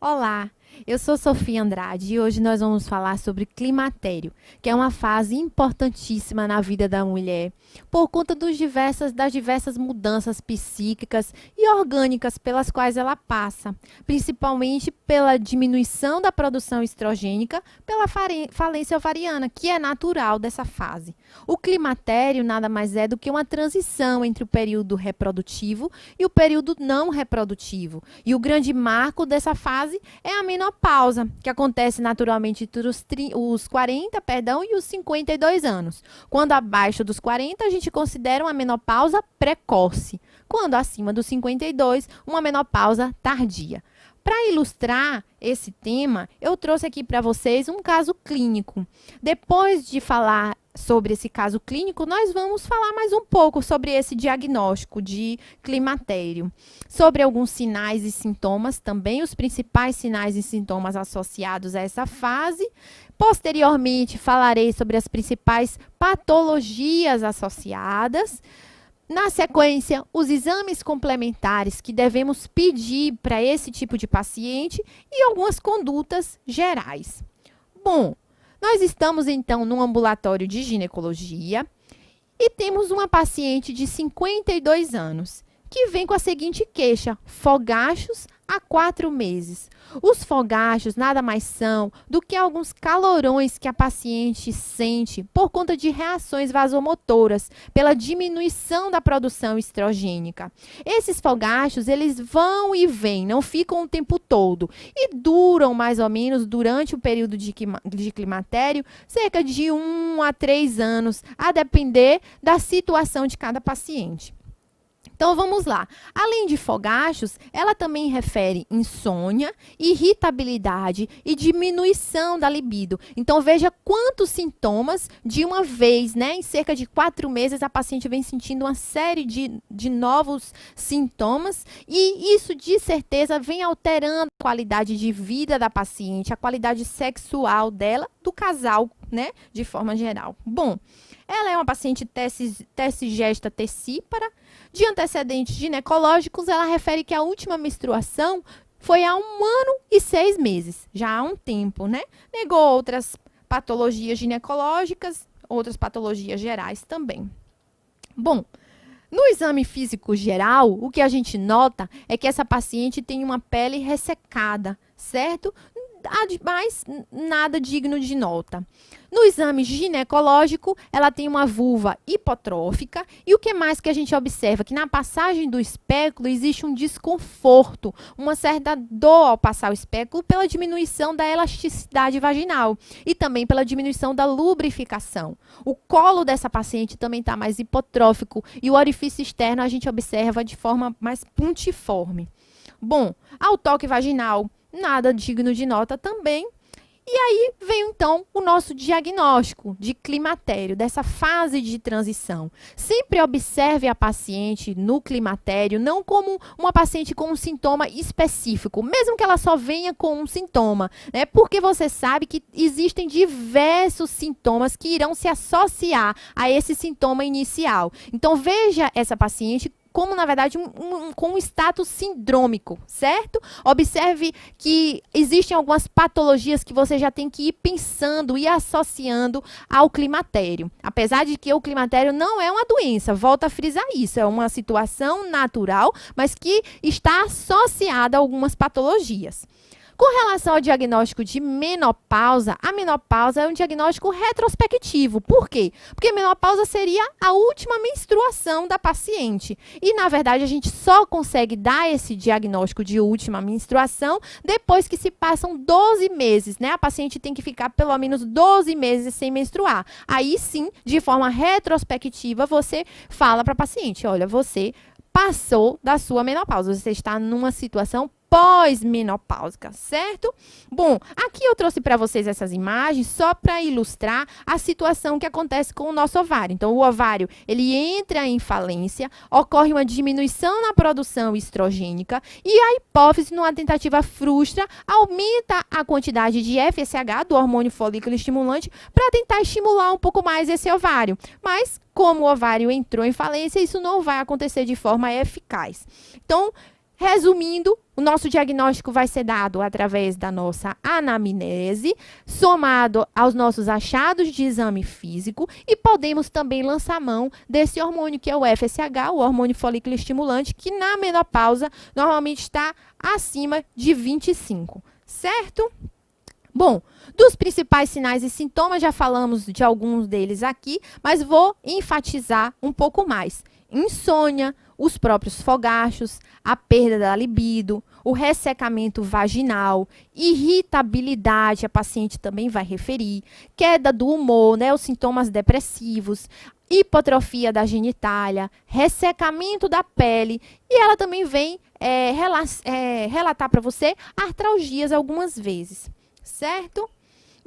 Olá, eu sou Sofia Andrade e hoje nós vamos falar sobre climatério, que é uma fase importantíssima na vida da mulher, por conta das diversas mudanças psíquicas e orgânicas pelas quais ela passa, principalmente pela diminuição da produção estrogênica, pela falência ovariana, que é natural dessa fase. O climatério nada mais é do que uma transição entre o período reprodutivo e o período não reprodutivo. E o grande marco dessa fase é a menopausa, que acontece naturalmente entre os 40, e os 52 anos. Quando abaixo dos 40, a gente considera uma menopausa precoce. Quando acima dos 52, uma menopausa tardia. Para ilustrar esse tema, eu trouxe aqui para vocês um caso clínico. Depois de falar sobre esse caso clínico, nós vamos falar mais um pouco sobre esse diagnóstico de climatério, sobre alguns sinais e sintomas, também os principais sinais e sintomas associados a essa fase. Posteriormente, falarei sobre as principais patologias associadas. Na sequência, os exames complementares que devemos pedir para esse tipo de paciente e algumas condutas gerais. Bom, nós estamos então no ambulatório de ginecologia e temos uma paciente de 52 anos que vem com a seguinte queixa: fogachos há 4 meses. Os fogachos nada mais são do que alguns calorões que a paciente sente por conta de reações vasomotoras, pela diminuição da produção estrogênica. Esses fogachos, eles vão e vêm, não ficam o tempo todo e duram mais ou menos durante o período de climatério, cerca de 1 a 3 anos, a depender da situação de cada paciente. Então, vamos lá. Além de fogachos, ela também refere insônia, irritabilidade e diminuição da libido. Então, veja quantos sintomas de uma vez, né? Em cerca de 4 meses, a paciente vem sentindo uma série de novos sintomas e isso, de certeza, vem alterando a qualidade de vida da paciente, a qualidade sexual dela, do casal, né? De forma geral. Bom, ela é uma paciente tessigesta tessípara. De antecedentes ginecológicos, ela refere que a última menstruação foi há 1 ano e 6 meses, já há um tempo, né? Negou outras patologias ginecológicas, outras patologias gerais também. Bom, no exame físico geral, o que a gente nota é que essa paciente tem uma pele ressecada, certo? Mas nada digno de nota. No exame ginecológico, ela tem uma vulva hipotrófica e o que mais que a gente observa? Que na passagem do espéculo existe um desconforto, uma certa dor ao passar o espéculo pela diminuição da elasticidade vaginal e também pela diminuição da lubrificação. O colo dessa paciente também está mais hipotrófico e o orifício externo a gente observa de forma mais puntiforme. Bom, ao toque vaginal, nada digno de nota também. E aí vem então o nosso diagnóstico de climatério, dessa fase de transição. Sempre observe a paciente no climatério não como uma paciente com um sintoma específico, mesmo que ela só venha com um sintoma, né? Porque você sabe que existem diversos sintomas que irão se associar a esse sintoma inicial. Então veja essa paciente como, na verdade, com um status sindrômico, certo? Observe que existem algumas patologias que você já tem que ir pensando e associando ao climatério. Apesar de que o climatério não é uma doença, volto a frisar isso, é uma situação natural, mas que está associada a algumas patologias. Com relação ao diagnóstico de menopausa, a menopausa é um diagnóstico retrospectivo. Por quê? Porque a menopausa seria a última menstruação da paciente. E, na verdade, a gente só consegue dar esse diagnóstico de última menstruação depois que se passam 12 meses, né? A paciente tem que ficar pelo menos 12 meses sem menstruar. Aí sim, de forma retrospectiva, você fala para a paciente: olha, você passou da sua menopausa, você está numa situação pós-menopáusica, certo? Bom, aqui eu trouxe para vocês essas imagens só para ilustrar a situação que acontece com o nosso ovário. Então, o ovário, ele entra em falência, ocorre uma diminuição na produção estrogênica e a hipófise, numa tentativa frustra, aumenta a quantidade de FSH, do hormônio folículo estimulante, para tentar estimular um pouco mais esse ovário. Mas, como o ovário entrou em falência, isso não vai acontecer de forma eficaz. Então, Resumindo, o nosso diagnóstico vai ser dado através da nossa anamnese, somado aos nossos achados de exame físico, e podemos também lançar mão desse hormônio que é o FSH, o hormônio folículo estimulante, que na menopausa normalmente está acima de 25, certo? Bom, dos principais sinais e sintomas, já falamos de alguns deles aqui, mas vou enfatizar um pouco mais. Insônia, os próprios fogachos, a perda da libido, o ressecamento vaginal, irritabilidade, a paciente também vai referir, queda do humor, né, os sintomas depressivos, hipotrofia da genitália, ressecamento da pele, e ela também vem relatar para você artralgias algumas vezes, certo?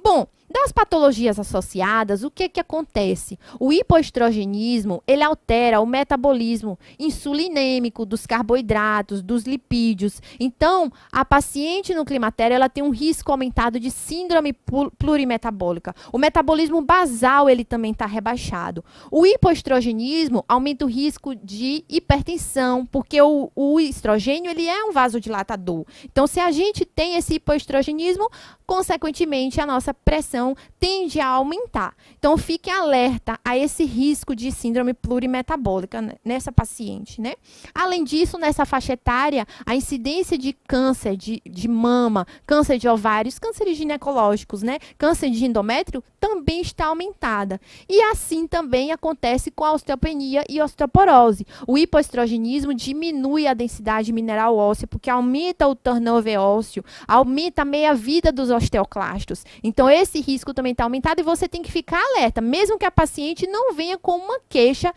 Bom, das patologias associadas, o que acontece? O hipoestrogenismo, ele altera o metabolismo insulinêmico dos carboidratos, dos lipídios. Então, a paciente no climatério, ela tem um risco aumentado de síndrome plurimetabólica. O metabolismo basal, ele também está rebaixado. O hipoestrogenismo aumenta o risco de hipertensão, porque o estrogênio, ele é um vasodilatador. Então, se a gente tem esse hipoestrogenismo, consequentemente, a nossa pressão tende a aumentar. Então, fique alerta a esse risco de síndrome plurimetabólica nessa paciente, né? Além disso, nessa faixa etária, a incidência de câncer de mama, câncer de ovários, cânceres ginecológicos, né? Câncer de endométrio também está aumentada. E assim também acontece com a osteopenia e osteoporose. O hipoestrogenismo diminui a densidade mineral óssea, porque aumenta o turnover ósseo, aumenta a meia-vida dos osteoclastos. Então, esse risco também está aumentado e você tem que ficar alerta, mesmo que a paciente não venha com uma queixa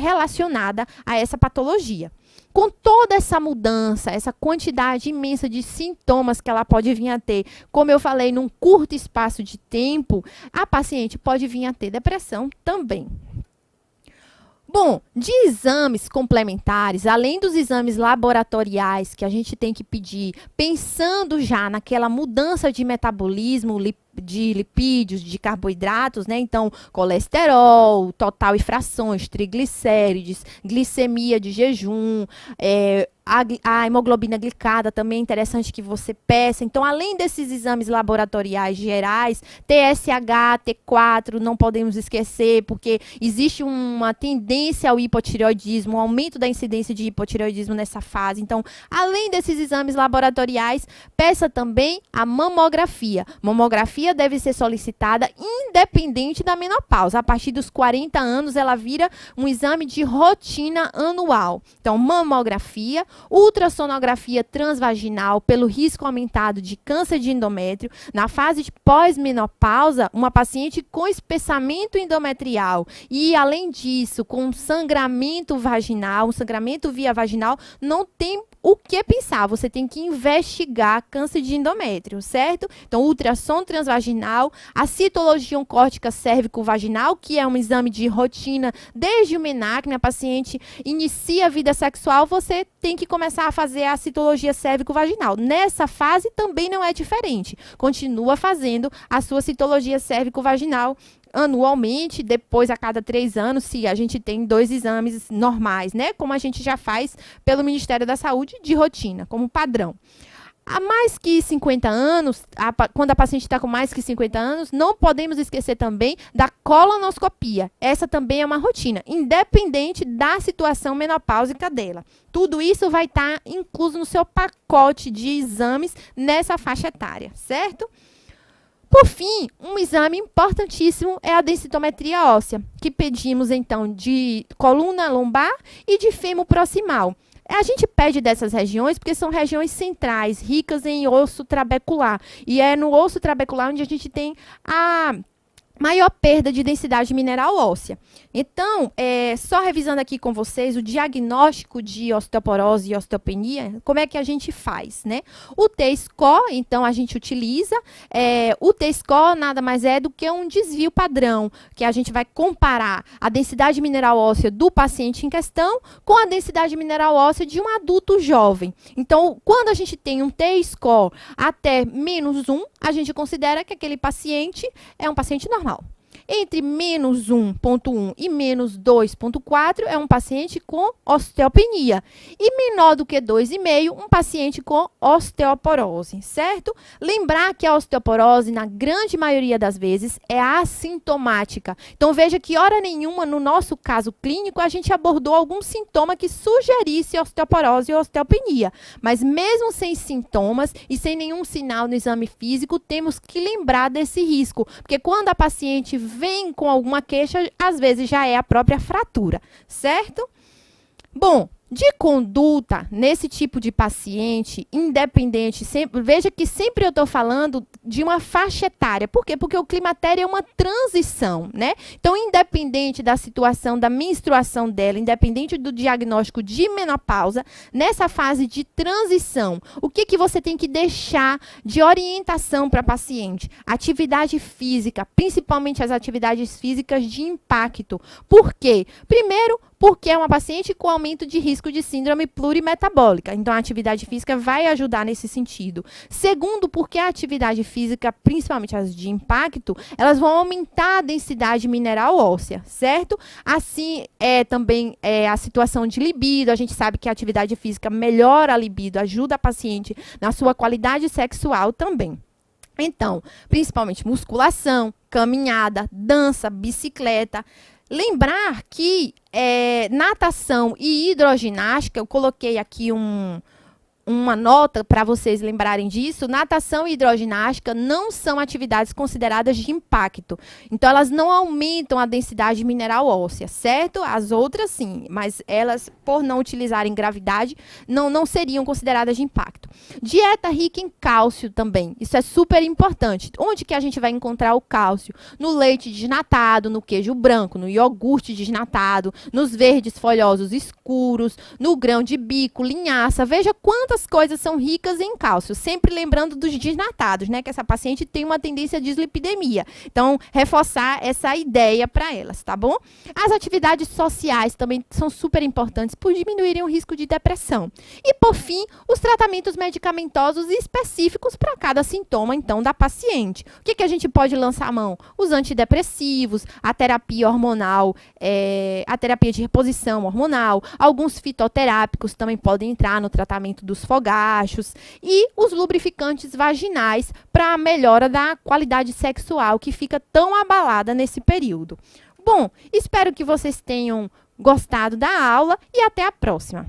relacionada a essa patologia. Com toda essa mudança, essa quantidade imensa de sintomas que ela pode vir a ter, como eu falei, num curto espaço de tempo, a paciente pode vir a ter depressão também. Bom, de exames complementares, além dos exames laboratoriais que a gente tem que pedir, pensando já naquela mudança de metabolismo, de lipídios, de carboidratos, né? Então, colesterol, total e frações, triglicérides, glicemia de jejum, a hemoglobina glicada também é interessante que você peça. Então, além desses exames laboratoriais gerais, TSH, T4, não podemos esquecer, porque existe uma tendência ao hipotireoidismo, um aumento da incidência de hipotireoidismo nessa fase. Então, além desses exames laboratoriais, peça também a mamografia. Mamografia deve ser solicitada independente da menopausa. A partir dos 40 anos, ela vira um exame de rotina anual. Então, mamografia, ultrassonografia transvaginal pelo risco aumentado de câncer de endométrio. Na fase de pós-menopausa, uma paciente com espessamento endometrial e, além disso, com sangramento vaginal, um sangramento via vaginal, não tem o que pensar, você tem que investigar câncer de endométrio, certo? Então, ultrassom transvaginal, a citologia oncórtica cérvico-vaginal, que é um exame de rotina desde o menarca, a paciente inicia a vida sexual, você tem que começar a fazer a citologia cérvico-vaginal. Nessa fase também não é diferente, continua fazendo a sua citologia cérvico-vaginal anualmente, depois a cada 3 anos, se a gente tem 2 exames normais, né? Como a gente já faz pelo Ministério da Saúde de rotina, como padrão. Há mais que 50 anos, quando a paciente está com mais que 50 anos, não podemos esquecer também da colonoscopia. Essa também é uma rotina, independente da situação menopáusica dela. Tudo isso vai estar incluso no seu pacote de exames nessa faixa etária, certo? Por fim, um exame importantíssimo é a densitometria óssea, que pedimos, então, de coluna lombar e de fêmur proximal. A gente pede dessas regiões porque são regiões centrais, ricas em osso trabecular. E é no osso trabecular onde a gente tem a maior perda de densidade mineral óssea. Então, só revisando aqui com vocês o diagnóstico de osteoporose e osteopenia, como é que a gente faz, né? O T-score, então, a gente utiliza. O T-score nada mais é do que um desvio padrão, que a gente vai comparar a densidade mineral óssea do paciente em questão com a densidade mineral óssea de um adulto jovem. Então, quando a gente tem um T-score até -1, a gente considera que aquele paciente é um paciente normal. Entre menos 1,1 e menos 2,4 é um paciente com osteopenia. E menor do que 2,5, um paciente com osteoporose, certo? Lembrar que a osteoporose, na grande maioria das vezes, é assintomática. Então, veja que, hora nenhuma, no nosso caso clínico, a gente abordou algum sintoma que sugerisse osteoporose ou osteopenia. Mas, mesmo sem sintomas e sem nenhum sinal no exame físico, temos que lembrar desse risco. Porque quando a paciente vem com alguma queixa, às vezes já é a própria fratura, certo? Bom, de conduta, nesse tipo de paciente, independente, veja que sempre eu estou falando de uma faixa etária. Por quê? Porque o climatério é uma transição, né? Então, independente da situação da menstruação dela, independente do diagnóstico de menopausa, nessa fase de transição, o que você tem que deixar de orientação para a paciente? Atividade física, principalmente as atividades físicas de impacto. Por quê? Primeiro, porque é uma paciente com aumento de risco de síndrome plurimetabólica. Então, a atividade física vai ajudar nesse sentido. Segundo, porque a atividade física, principalmente as de impacto, elas vão aumentar a densidade mineral óssea, certo? Assim, também a situação de libido. A gente sabe que a atividade física melhora a libido, ajuda a paciente na sua qualidade sexual também. Então, principalmente musculação, caminhada, dança, bicicleta. Lembrar que natação e hidroginástica, eu coloquei aqui uma nota para vocês lembrarem disso. Natação e hidroginástica não são atividades consideradas de impacto. Então, elas não aumentam a densidade mineral óssea, certo? As outras, sim, mas elas, por não utilizarem gravidade, não seriam consideradas de impacto. Dieta rica em cálcio também. Isso é super importante. Onde que a gente vai encontrar o cálcio? No leite desnatado, no queijo branco, no iogurte desnatado, nos verdes folhosos escuros, no grão de bico, linhaça. Veja quantas coisas são ricas em cálcio, sempre lembrando dos desnatados, né? Que essa paciente tem uma tendência à dislipidemia. Então, reforçar essa ideia para elas, tá bom? As atividades sociais também são super importantes por diminuírem o risco de depressão. E, por fim, os tratamentos medicamentosos específicos para cada sintoma, então, da paciente. O que a gente pode lançar a mão? Os antidepressivos, a terapia hormonal, a terapia de reposição hormonal, alguns fitoterápicos também podem entrar no tratamento dos fogachos e os lubrificantes vaginais para a melhora da qualidade sexual que fica tão abalada nesse período. Bom, espero que vocês tenham gostado da aula e até a próxima.